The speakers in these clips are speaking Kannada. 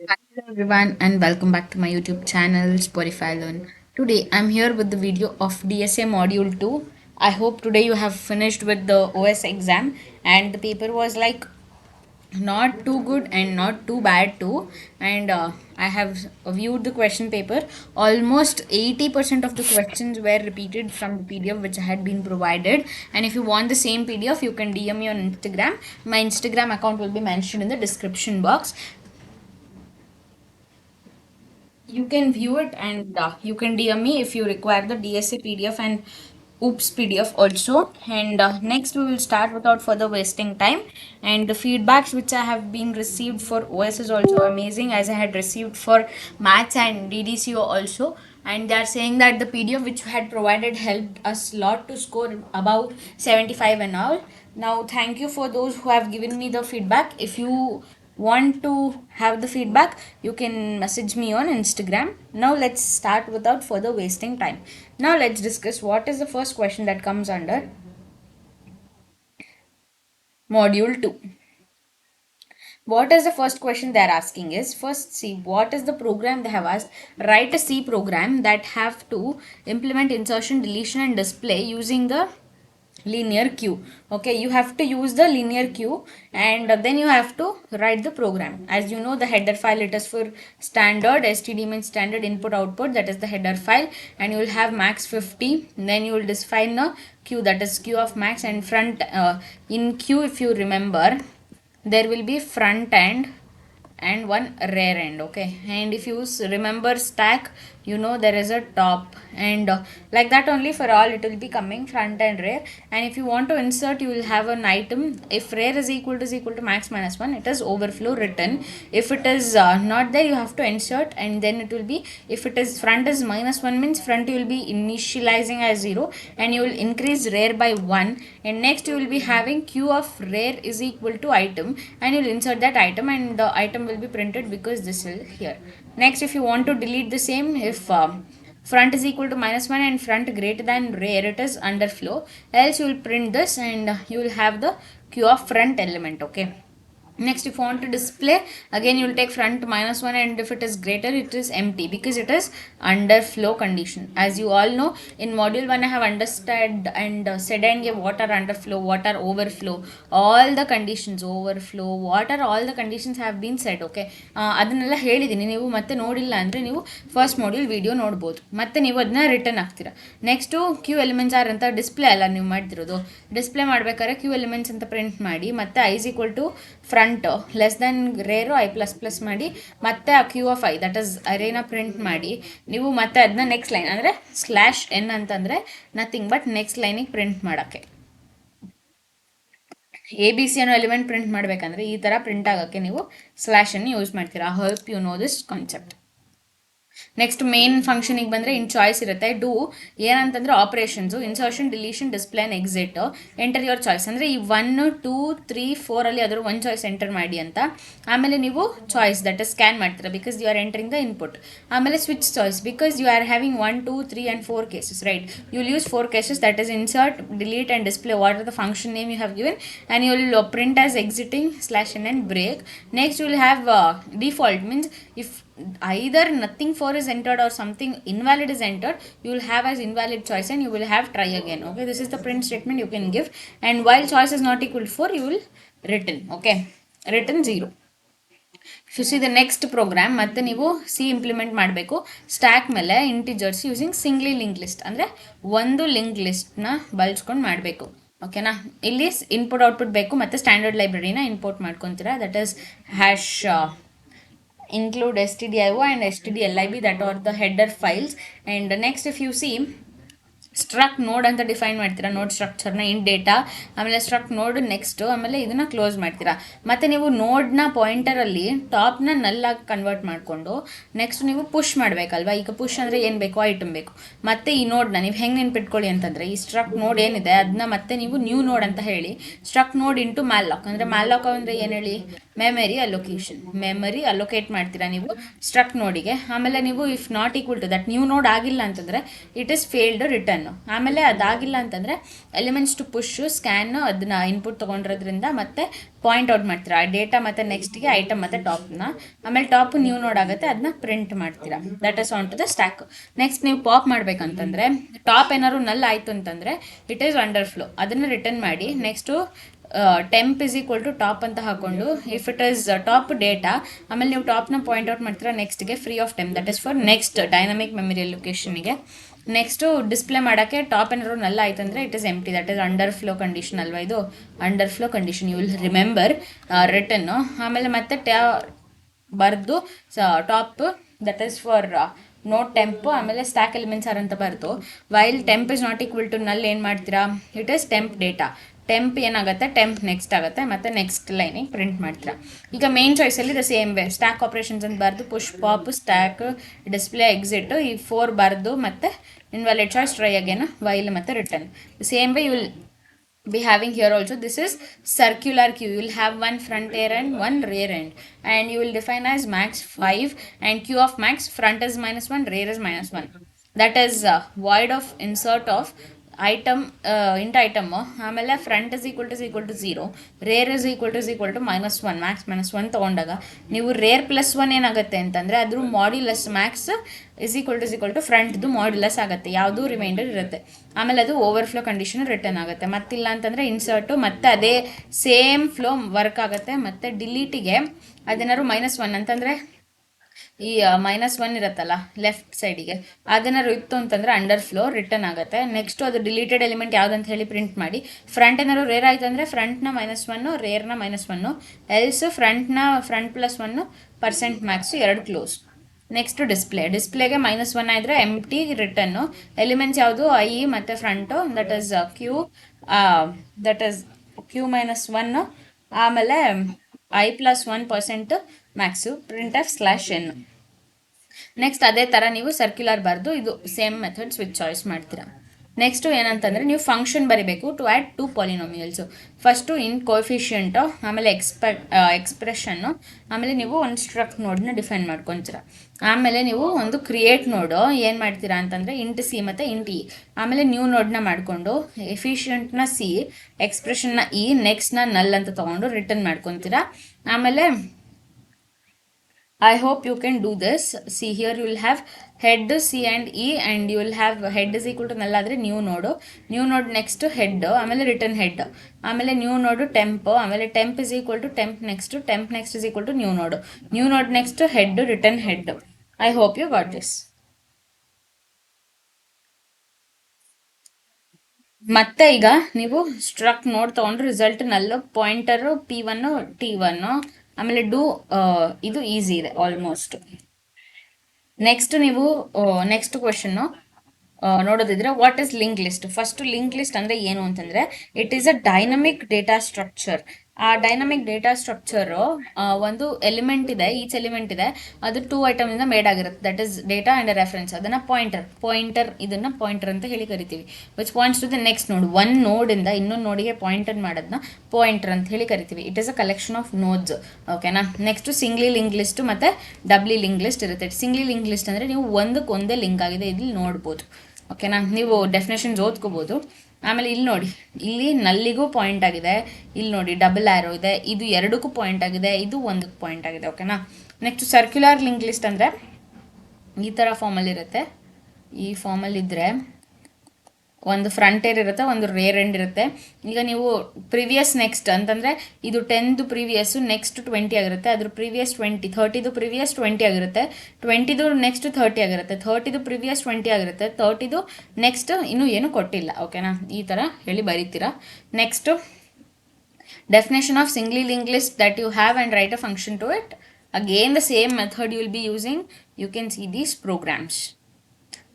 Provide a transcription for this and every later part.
Hello everyone and welcome back to my YouTube channel Spotify Learn. Today I'm here with the video of DSA Module 2. I hope today you have finished with the OS exam and the paper was like not too good and not too bad too. And I have viewed the question paper. Almost 80% of the questions were repeated from the PDF which had been provided. And if you want the same PDF, you can DM me on Instagram. My Instagram account will be mentioned in the description box. You can view it and you can DM me if you require the DSA PDF and OOPS PDF also. And next we will start without further wasting time. And the feedbacks which I have been received for OS is also amazing, as I had received for maths and DDCO also. And they are saying that the PDF which you had provided helped us a lot to score above 75 and all. Now thank you for those who have given me the feedback. If you want to have the feedback, you can message me on Instagram. Now let's start without further wasting time. Now let's discuss what is the first question that comes under module 2. What is the first question they are asking is, first see what is the program they have asked. Write a C program that have to implement insertion, deletion and display using the linear queue. Okay, you have to use the linear queue and then you have to write the program. As you know, the header file, it is for standard std means standard input output, that is the header file, and you will have max 50. Then you will define a queue, that is queue of max, and front in queue, if you remember, there will be front end and one rear end. Okay, and if you remember stack, you know there is a top, and like that only for all it will be coming front and rear. And if you want to insert, you will have an item. If rear is equal to max minus 1, it is overflow written. If it is not there, you have to insert, and then it will be, if it is front is minus 1 means front you will be initializing as 0 and you will increase rear by 1. And next you will be having q of rear is equal to item, and you will insert that item and the item will be printed because this is here. Next, if you want to delete the same, if front is equal to minus 1 and front greater than rear, it is underflow, else you will print this and you will have the q of front element. Okay, next if you want to display, again you will take front minus 1 and if it is greater, it is empty because it is under flow condition. As you all know, in module 1 I have understood and said and gave what are underflow, what are overflow, all the conditions, overflow, water, all the conditions have been said. Okay, ಅದನ್ನೆಲ್ಲ ಹೇಳಿದ್ದೀನಿ. ನೀವು ಮತ್ತೆ ನೋಡಿಲ್ಲ ಅಂದರೆ ನೀವು ಫಸ್ಟ್ ಮಾಡ್ಯೂಲ್ ವಿಡಿಯೋ ನೋಡ್ಬೋದು, ಮತ್ತೆ ನೀವು ಅದನ್ನ ರಿಟರ್ನ್ ಆಗ್ತೀರಾ. ನೆಕ್ಸ್ಟು ಕ್ಯೂ ಎಲಿಮೆಂಟ್ಸ್ ಆರ್ ಅಂತ ಡಿಸ್ಪ್ಲೇ ಅಲ್ಲ ನೀವು ಮಾಡ್ತಿರೋದು. ಡಿಸ್ಪ್ಲೇ ಮಾಡ್ಬೇಕಾದ್ರೆ ಕ್ಯೂ ಎಲಿಮೆಂಟ್ಸ್ ಅಂತ ಪ್ರಿಂಟ್ ಮಾಡಿ, ಮತ್ತೆ is equal to front less than rear i plus plus ಮಾಡಿ, ಮತ್ತೆ ಆ queue of i that is ಅರೇನ ಪ್ರಿಂಟ್ ಮಾಡಿ, ನೀವು ಮತ್ತೆ ಅದನ್ನ ನೆಕ್ಸ್ಟ್ ಲೈನ್ ಅಂದರೆ ಸ್ಲ್ಯಾಶ್ ಎನ್ ಅಂತಂದರೆ ನಥಿಂಗ್ ಬಟ್ ನೆಕ್ಸ್ಟ್ ಲೈನಿಗೆ ಪ್ರಿಂಟ್ ಮಾಡೋಕ್ಕೆ. ಎ ಬಿ ಸಿ ಅನ್ನೋ ಎಲಿಮೆಂಟ್ ಪ್ರಿಂಟ್ ಮಾಡಬೇಕಂದ್ರೆ ಈ ಥರ ಪ್ರಿಂಟ್ ಆಗೋಕ್ಕೆ ನೀವು ಸ್ಲ್ಯಾಶನ್ನು ಯೂಸ್ ಮಾಡ್ತೀರಾ. I hope you know this concept. Next main ಫಂಕ್ಷನಿಗೆ ಬಂದರೆ ಇನ್ ಚಾಯ್ಸ್ ಇರುತ್ತೆ. ಡೂ ಏನಂತಂದರೆ operations, insertion, deletion, display and exit. Enter your choice ಅಂದರೆ ಈ 1 2 3 4 ಅದರ ಒಂದು ಚಾಯ್ಸ್ ಎಂಟರ್ ಮಾಡಿ ಅಂತ. ಆಮೇಲೆ ನೀವು ಚಾಯ್ಸ್ ದಟ್ ಇಸ್ ಸ್ಕ್ಯಾನ್ ಮಾಡ್ತೀರಾ because you are entering the input. ಆಮೇಲೆ switch choice because you are having 1 2 3 and 4 cases, right. You will use 4 cases, that is insert, delete and display what are the function name you have given, and you will print as exiting slash n and break. Next you will have default means if either nothing for is entered or something invalid is entered, you will have as invalid choice and you will have try again. Okay, this is the print statement you can give, and while choice is not equal to 4, you will return. Okay, return 0. If you see the next program, ಮತ್ತೆ ನೀವು ಸಿ ಇಂಪ್ಲಿಮೆಂಟ್ ಮಾಡಬೇಕು. ಸ್ಟ್ಯಾಕ್ ಮೇಲೆ ಇಂಟಿಜರ್ಸ್ ಯೂಸಿಂಗ್ ಸಿಂಗ್ಲಿ ಲಿಂಕ್ ಲಿಸ್ಟ್, ಅಂದರೆ ಒಂದು ಲಿಂಕ್ ಲಿಸ್ಟ್ನ ಬಳಸ್ಕೊಂಡು ಮಾಡಬೇಕು. ಓಕೆನಾ, ಇಲ್ಲಿ ಇನ್ಪುಟ್ ಔಟ್ಪುಟ್ ಬೇಕು ಮತ್ತು ಸ್ಟ್ಯಾಂಡರ್ಡ್ ಲೈಬ್ರರಿನ ಇಂಪೋರ್ಟ್ ಮಾಡ್ಕೊತೀರಾ, that is hash include stdio and stdlib, that are the header files. And next if you see struct node ಅಂತ ಡಿಫೈನ್ ಮಾಡ್ತೀರಾ, ನೋಡ್ ಸ್ಟ್ರಕ್ಚರ್ನ ಇನ್ ಡೇಟಾ, ಆಮೇಲೆ ಸ್ಟ್ರಕ್ ನೋಡ್ ನೆಕ್ಸ್ಟು, ಆಮೇಲೆ ಇದನ್ನು ಕ್ಲೋಸ್ ಮಾಡ್ತೀರಾ. ಮತ್ತು ನೀವು ನೋಡ್ನ ಪಾಯಿಂಟರಲ್ಲಿ ಟಾಪ್ನ ನಲ್ಲಾಗಿ ಕನ್ವರ್ಟ್ ಮಾಡಿಕೊಂಡು ನೆಕ್ಸ್ಟ್ ನೀವು ಪುಷ್ ಮಾಡಬೇಕಲ್ವಾ. ಈಗ ಪುಷ್ ಅಂದರೆ ಏನು ಬೇಕೋ ಐಟಮ್ ಬೇಕು. ಮತ್ತು ಈ ನೋಡ್ನ ನೀವು ಹೆಂಗೆ ನೆನ್ಪಿಟ್ಕೊಳ್ಳಿ ಅಂತಂದರೆ, ಈ ಸ್ಟ್ರಕ್ ನೋಡ್ ಏನಿದೆ ಅದನ್ನ ಮತ್ತೆ ನೀವು ನ್ಯೂ ನೋಡ್ ಅಂತ ಹೇಳಿ ಸ್ಟ್ರಕ್ ನೋಡ್ ಇಂಟು ಮ್ಯಾಲಾಕ್, ಅಂದರೆ ಮ್ಯಾಲಾಕ್ ಅಂದರೆ ಏನು ಹೇಳಿ, ಮೆಮರಿ ಅಲೊಕೇಶನ್, ಮೆಮರಿ ಅಲೋಕೇಟ್ ಮಾಡ್ತೀರಾ ನೀವು ಸ್ಟ್ರಕ್ ನೋಡಿಗೆ. ಆಮೇಲೆ ನೀವು if not equal to that new node ಆಗಿಲ್ಲ ಅಂತಂದರೆ it is failed return. Return. ಆಮೇಲೆ ಅದಾಗಿಲ್ಲ ಅಂತಂದರೆ ಎಲಿಮೆಂಟ್ಸ್ ಟು ಪುಷ್ ಸ್ಕ್ಯಾನು ಅದನ್ನ ಇನ್ಪುಟ್ ತೊಗೊಂಡಿರೋದ್ರಿಂದ ಮತ್ತೆ ಪಾಯಿಂಟ್ ಔಟ್ ಮಾಡ್ತೀರಾ ಆ ಡೇಟಾ ಮತ್ತು ನೆಕ್ಸ್ಟ್ಗೆ ಐಟಮ್ ಮತ್ತು ಟಾಪ್ನ. ಆಮೇಲೆ ಟಾಪ್ ನ್ಯೂ ನೋಡ್ ಆಗುತ್ತೆ, ಅದನ್ನ ಪ್ರಿಂಟ್ ಮಾಡ್ತೀರಾ. That is onto the stack. Next ನೀವು ಪಾಪ್ ಮಾಡಬೇಕಂತಂದರೆ ಟಾಪ್ ಏನಾದ್ರು ನಲ್ ಆಯಿತು ಅಂತಂದರೆ ಇಟ್ ಈಸ್ ಅಂಡರ್ ಫ್ಲೋ, ಅದನ್ನು ರಿಟರ್ನ್ ಮಾಡಿ. Next temp is equal to top ಅಂತ ಹಾಕೊಂಡು if it is top data, ಆಮೇಲೆ ನೀವು ಟಾಪ್ನ ಪಾಯಿಂಟ್ ಔಟ್ ಮಾಡ್ತೀರಾ ನೆಕ್ಸ್ಟ್ಗೆ free of temp, that is for next dynamic memory ಲೊಕೇಶನ್ಗೆ. ನೆಕ್ಸ್ಟು ಡಿಸ್ಪ್ಲೇ ಮಾಡೋಕ್ಕೆ ಟಾಪ್ ಏನಾದ್ರು ನಲ್ಲ ಆಯ್ತು ಅಂದರೆ it is empty, that is under flow condition ಅಲ್ವಾ, ಇದು underflow condition, you will remember return. ಆಮೇಲೆ ಮತ್ತೆ ಬರೆದು top that is for note temp, ಆಮೇಲೆ ಸ್ಟ್ಯಾಕ್ ಎಲಿಮೆಂಟ್ಸ್ ಆರ್ ಅಂತ ಬರ್ತು. While temp is not equal to null ಏನು ಮಾಡ್ತೀರಾ, it is temp data. Temp ಏನಾಗುತ್ತೆ, ಟೆಂಪ್ ನೆಕ್ಸ್ಟ್ ಆಗುತ್ತೆ, ಮತ್ತು ನೆಕ್ಸ್ಟ್ ಲೈನಿಗೆ ಪ್ರಿಂಟ್ ಮಾಡ್ತೀರಾ. ಈಗ ಮೇನ್ ಚಾಯ್ಸಲ್ಲಿ the same way stack operations ಅಂತ ಬರೆದು push pop stack display exit ಈ 4 ಬರೆದು ಮತ್ತೆ invalid choice try again while ಮತ್ತು return. Same way you will be having here also. This is circular queue. You will have one front end and one rear end, and you will define as max 5 and queue of max front is -1, rear is -1. That is void of insert of item int item. ಆಮೇಲೆ front is equal to 0, rear is equal to -1, max -1 ತೊಗೊಂಡಾಗ ನೀವು ರೇರ್ +1 ಏನಾಗುತ್ತೆ ಅಂತಂದರೆ ಅದ್ರ modulus max is equal to ಫ್ರಂಟ್ದು ಮಾಡ್ಯುಲಸ್ ಆಗುತ್ತೆ, ಯಾವುದು ರಿಮೈಂಡರ್ ಇರುತ್ತೆ. ಆಮೇಲೆ ಅದು ಓವರ್ಫ್ಲೋ ಕಂಡೀಷನ್ ರಿಟರ್ನ್ ಆಗುತ್ತೆ. ಮತ್ತಿಲ್ಲ ಅಂತಂದರೆ ಇನ್ಸರ್ಟು ಮತ್ತೆ ಅದೇ ಸೇಮ್ ಫ್ಲೋ ವರ್ಕ್ ಆಗುತ್ತೆ. ಮತ್ತು ಡಿಲೀಟಿಗೆ ಅದೇನಾದ್ರು -1 ಅಂತಂದರೆ ಈ -1 ಇರುತ್ತಲ್ಲ ಲೆಫ್ಟ್ ಸೈಡಿಗೆ, ಅದೇನಾದ್ರು ಇತ್ತು ಅಂತಂದರೆ ಅಂಡರ್ ಫ್ಲೋ ರಿಟರ್ನ್ ಆಗುತ್ತೆ. ನೆಕ್ಸ್ಟು ಅದು ಡಿಲೀಟೆಡ್ ಎಲಿಮೆಂಟ್ ಯಾವುದಂತ ಹೇಳಿ ಪ್ರಿಂಟ್ ಮಾಡಿ. ಫ್ರಂಟ್ ಏನಾದ್ರು ರೇರ್ ಆಯಿತು ಅಂದರೆ ಫ್ರಂಟ್ನ -1, ರೇರ್ನ -1, else front +1 percent max 2 close. Next ಡಿಸ್ಪ್ಲೇಗೆ -1 ಆದರೆ ಎಂಟಿ ರಿಟರ್ನು. ಎಲಿಮೆಂಟ್ಸ್ ಯಾವುದು ಐ ಮತ್ತು ಫ್ರಂಟು, ದಟ್ ಈಸ್ ಕ್ಯೂ -1, ಆಮೇಲೆ i+1% ಮ್ಯಾಕ್ಸು printf/n. ನೆಕ್ಸ್ಟ್ ಅದೇ ಥರ ನೀವು ಸರ್ಕ್ಯುಲರ್ ಬರೆದು ಇದು ಸೇಮ್ ಮೆಥಡ್ ಸ್ವಿಚ್ ಚಾಯ್ಸ್ ಮಾಡ್ತೀರಾ. ನೆಕ್ಸ್ಟು ಏನಂತಂದರೆ ನೀವು ಫಂಕ್ಷನ್ ಬರೀಬೇಕು ಟು ಆ್ಯಡ್ 2 ಪಾಲಿನೋಮಿಯಲ್ಸು. ಫಸ್ಟು ಇನ್ ಕೋಫಿಷಿಯಂಟು, ಆಮೇಲೆ ಎಕ್ಸ್ಪ್ರೆಷನ್ನು, ಆಮೇಲೆ ನೀವು ಒಂದು ಸ್ಟ್ರಕ್ಟ್ ನೋಡನ್ನ ಡಿಫೈನ್ ಮಾಡ್ಕೊತೀರಾ. ಆಮೇಲೆ ನೀವು ಒಂದು ಕ್ರಿಯೇಟ್ ನೋಡು ಏನು ಮಾಡ್ತೀರಾ ಅಂತಂದರೆ ಇಂಟ್ ಸಿ ಮತ್ತು ಇಂಟ್ ಇ, ಆಮೇಲೆ ನ್ಯೂ ನೋಡನ್ನ ಮಾಡಿಕೊಂಡು ಎಫಿಷಿಯಂಟ್ನ ಸಿ, ಎಕ್ಸ್ಪ್ರೆಷನ್ನ ಇ, ನೆಕ್ಸ್ಟ್ನ ನಲ್ ಅಂತ ತೊಗೊಂಡು ರಿಟರ್ನ್ ಮಾಡ್ಕೊತೀರಾ. ಆಮೇಲೆ I hope you can do this. See here you will have head C and E, and you will have head is equal to null ಆದರೆ ನ್ಯೂ ನೋಡ್ ನೆಕ್ಸ್ಟ್ ಹೆಡ್, ಆಮೇಲೆ ರಿಟರ್ನ್ ಹೆಡ್, ಆಮೇಲೆ ನ್ಯೂ ನೋಡು ಟೆಂಪ್, ಆಮೇಲೆ temp is equal to temp next is equal to new node next head, return head. I hope you got this. ಮತ್ತೆ ಈಗ ನೀವು ಸ್ಟ್ರಕ್ಟ್ ನೋಡ್ ತೊಗೊಂಡು ರಿಸಲ್ಟ್ ನಲ್ಲು ಪಾಯಿಂಟರು P1 T1, ಆಮೇಲೆ ಇದು ಈಸಿ ಇದೆ ಆಲ್ಮೋಸ್ಟ್. ನೆಕ್ಸ್ಟ್ ನೀವು ನೆಕ್ಸ್ಟ್ ಕ್ವೆಶನ್ನು ನೋಡೋದಿದ್ರೆ what is link list. First link list ಅಂದರೆ ಏನು ಅಂತಂದರೆ it is a dynamic data structure. ಆ ಡೈನಮಿಕ್ ಡೇಟಾ ಸ್ಟ್ರಕ್ಚರು ಒಂದು ಎಲಿಮೆಂಟ್ ಇದೆ, ಈಚ್ ಎಲಿಮೆಂಟ್ ಇದೆ, ಅದು 2 ಐಟಮಿಂದ ಮೇಡ್ ಆಗಿರುತ್ತೆ. That is data and reference. ಅದನ್ನು ಪಾಯಿಂಟರ್ ಇದನ್ನು ಪಾಯಿಂಟರ್ ಅಂತ ಹೇಳಿ ಕರಿತೀವಿ. Which points to the next node. ಒಂದು ನೋಡಿಂದ ಇನ್ನೊಂದು ನೋಡಿಗೆ ಪಾಯಿಂಟರ್ ಮಾಡೋದನ್ನ ಪಾಯಿಂಟರ್ ಅಂತ ಹೇಳಿ ಕರಿತೀವಿ. It is a collection of notes. ಓಕೆನಾ. ನೆಕ್ಸ್ಟು ಸಿಂಗ್ಲಿ ಲಿಂಕ್ ಲಿಸ್ಟು ಮತ್ತು ಡಬ್ಲಿ ಲಿಂಕ್ ಲಿಸ್ಟ್ ಇರುತ್ತೆ. ಸಿಂಗ್ಲಿ ಲಿಂಕ್ ಲಿಸ್ಟ್ ಅಂದರೆ ನೀವು ಒಂದೇ ಲಿಂಕ್ ಆಗಿದೆ ಇಲ್ಲಿ ನೋಡ್ಬೋದು. ಓಕೆನಾ. ನೀವು ಡೆಫಿನೇಷನ್ಸ್ ಓದ್ಕೋಬೋದು. ಆಮೇಲೆ ಇಲ್ಲಿ ನೋಡಿ, ಇಲ್ಲಿ ನಲ್ಲಿಗೂ ಪಾಯಿಂಟ್ ಆಗಿದೆ, ಇಲ್ಲಿ ನೋಡಿ ಡಬಲ್ ಆ್ಯರೋ ಇದೆ, ಇದು 2ಕ್ಕೂ ಪಾಯಿಂಟ್ ಆಗಿದೆ, ಇದು 1ಕ್ಕೆ ಪಾಯಿಂಟ್ ಆಗಿದೆ. ಓಕೆನಾ. ನೆಕ್ಸ್ಟ್ ಸರ್ಕ್ಯುಲರ್ ಲಿಂಕ್ ಲಿಸ್ಟ್ ಅಂದರೆ ಈ ಥರ ಫಾರ್ಮಲ್ಲಿರುತ್ತೆ. ಈ ಫಾರ್ಮಲ್ಲಿದ್ದರೆ ಒಂದು ಫ್ರಂಟ್ ಏರ್ ಇರುತ್ತೆ, ಒಂದು ರೇರ್ ಎಂಡ್ ಇರುತ್ತೆ. ಈಗ ನೀವು ಪ್ರಿವಿಯಸ್ ನೆಕ್ಸ್ಟ್ ಅಂತಂದರೆ ಇದು 10ದು ಪ್ರಿವಿಯಸ್ಸು ನೆಕ್ಸ್ಟ್ 20 ಆಗಿರುತ್ತೆ, ಅದ್ರ ಪ್ರಿವಿಯಸ್ 20, 30ದು ಪ್ರಿವಿಯಸ್ 20 ಆಗಿರುತ್ತೆ, 20ದು ನೆಕ್ಸ್ಟ್ 30 ಆಗಿರುತ್ತೆ, 30ದು ಪ್ರಿವಿಯಸ್ 20 ಆಗಿರುತ್ತೆ, 30ದು ನೆಕ್ಸ್ಟ್ ಇನ್ನೂ ಏನೂ ಕೊಟ್ಟಿಲ್ಲ. ಓಕೆನಾ. ಈ ಥರ ಹೇಳಿ ಬರೀತೀರಾ. Next definition of singly link list that you have and write a function to it. Again the same method you will be using. You can see these programs.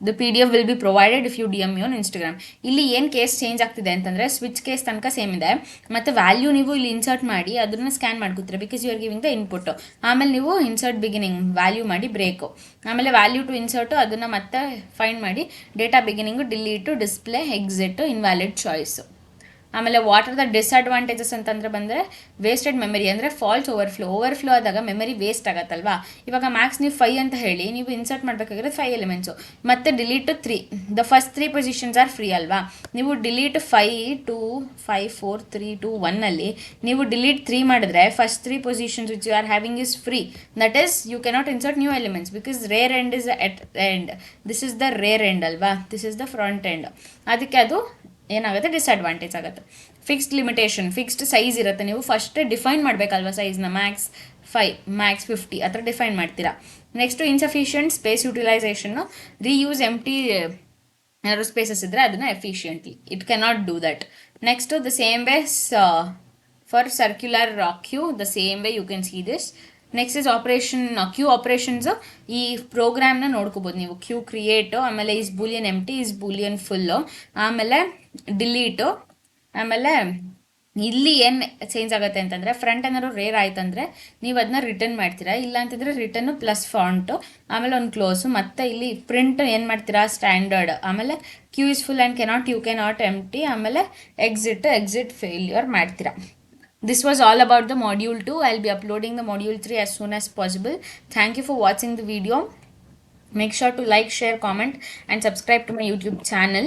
The PDF will be provided if you DM me on Instagram. ಇಲ್ಲಿ ಏನು ಕೇಸ್ ಚೇಂಜ್ ಆಗ್ತಿದೆ ಅಂತಂದರೆ ಸ್ವಿಚ್ ಕೇಸ್ ತನಕ ಸೇಮ್ ಇದೆ, ಮತ್ತು ವ್ಯಾಲ್ಯೂ ನೀವು ಇಲ್ಲಿ ಇನ್ಸರ್ಟ್ ಮಾಡಿ ಅದನ್ನು ಸ್ಕ್ಯಾನ್ ಮಾಡ್ಕೊತೀರ because you are giving the input. ಆಮೇಲೆ ನೀವು ಇನ್ಸರ್ಟ್ ಬಿಗಿನಿಂಗ್ ವ್ಯಾಲ್ಯೂ ಮಾಡಿ ಬ್ರೇಕು, ಆಮೇಲೆ ವ್ಯಾಲ್ಯೂ ಟು ಇನ್ಸರ್ಟು ಅದನ್ನು ಮತ್ತೆ ಫೈಂಡ್ ಮಾಡಿ data beginning delete display exit invalid choice. ಆಮೇಲೆ ವಾಟ್ ಆರ್ ದ ಡಿಸ್ಅಡ್ವಾಂಟೇಜಸ್ ಅಂತಂದರೆ ಬಂದರೆ ವೇಸ್ಟೆಡ್ ಮೆಮರಿ ಅಂದರೆ ಫಾಲ್ಸ್ ಓವರ್ಫ್ಲೋ ಆದಾಗ ಮೆಮರಿ ವೇಸ್ಟ್ ಆಗುತ್ತಲ್ವಾ. ಇವಾಗ ಮ್ಯಾಕ್ಸ್ ನೀವು 5 ಅಂತ ಹೇಳಿ ನೀವು ಇನ್ಸರ್ಟ್ ಮಾಡಬೇಕಾಗಿರೋದು 5 ಎಲಿಮೆಂಟ್ಸು, ಮತ್ತು delete 3, the first 3 positions R free ಅಲ್ವಾ. ನೀವು ಡಿಲೀಟ್ 5 2 5 4 3 2 1 ನೀವು ಡಿಲೀಟ್ 3 ಮಾಡಿದ್ರೆ first 3 positions which you are having is free. That is you cannot insert new elements because rear end is at end. This is the rear end ಅಲ್ವಾ, this is the front end. ಅದಕ್ಕೆ ಅದು ಏನಾಗುತ್ತೆ, ಡಿಸ್ಅಡ್ವಾಂಟೇಜ್ ಆಗುತ್ತೆ. ಫಿಕ್ಸ್ಡ್ ಲಿಮಿಟೇಷನ್, ಫಿಕ್ಸ್ಡ್ ಸೈಜ್ ಇರುತ್ತೆ. ನೀವು ಫಸ್ಟ್ ಡಿಫೈನ್ ಮಾಡಬೇಕಲ್ವ ಸೈಜ್ನ, ಮ್ಯಾಕ್ಸ್ 5 ಮ್ಯಾಕ್ಸ್ 50 ಆ ಥರ ಡಿಫೈನ್ ಮಾಡ್ತೀರಾ. ನೆಕ್ಸ್ಟು ಇನ್ಸಫಿಷಿಯೆಂಟ್ ಸ್ಪೇಸ್ ಯುಟಿಲೈಸೇಷನ್ನು, ರೀಯೂಸ್ ಎಂಟಿ ಏನಾದ್ರು ಸ್ಪೇಸಸ್ ಇದ್ದರೆ ಅದನ್ನು efficiently, it cannot do that. Next the same ways for circular queue, the same way you can see this. Next is operation, queue operations ಈ ಪ್ರೋಗ್ರಾಮ್ನ ನೋಡ್ಕೋಬೋದು ನೀವು. ಕ್ಯೂ ಕ್ರಿಯೇಟು, ಆಮೇಲೆ is boolean empty, is boolean full, ಆಮೇಲೆ ಡಿಲೀಟು. ಆಮೇಲೆ ಇಲ್ಲಿ ಏನು ಚೇಂಜ್ ಆಗುತ್ತೆ ಅಂತಂದರೆ ಫ್ರಂಟ್ ಏನಾದ್ರು ರೇರ್ ಆಯ್ತಂದರೆ ನೀವು ಅದನ್ನ ರಿಟರ್ನ್ ಮಾಡ್ತೀರಾ, ಇಲ್ಲ ಅಂತಂದರೆ ರಿಟರ್ನು ಪ್ಲಸ್ ಫಾಂಟು, ಆಮೇಲೆ ಒಂದು ಕ್ಲೋಸು, ಮತ್ತು ಇಲ್ಲಿ ಪ್ರಿಂಟ್ ಏನು ಮಾಡ್ತೀರಾ ಸ್ಟ್ಯಾಂಡರ್ಡ್, ಆಮೇಲೆ queue is full and you cannot empty, ಆಮೇಲೆ ಎಕ್ಸಿಟ್ ಫೇಲ್ಯೂರ್ ಮಾಡ್ತೀರಾ. This was all about the module 2. I'll be uploading the module 3 as soon as possible. Thank you for watching the video. Make sure to like, share, comment and subscribe to my YouTube channel.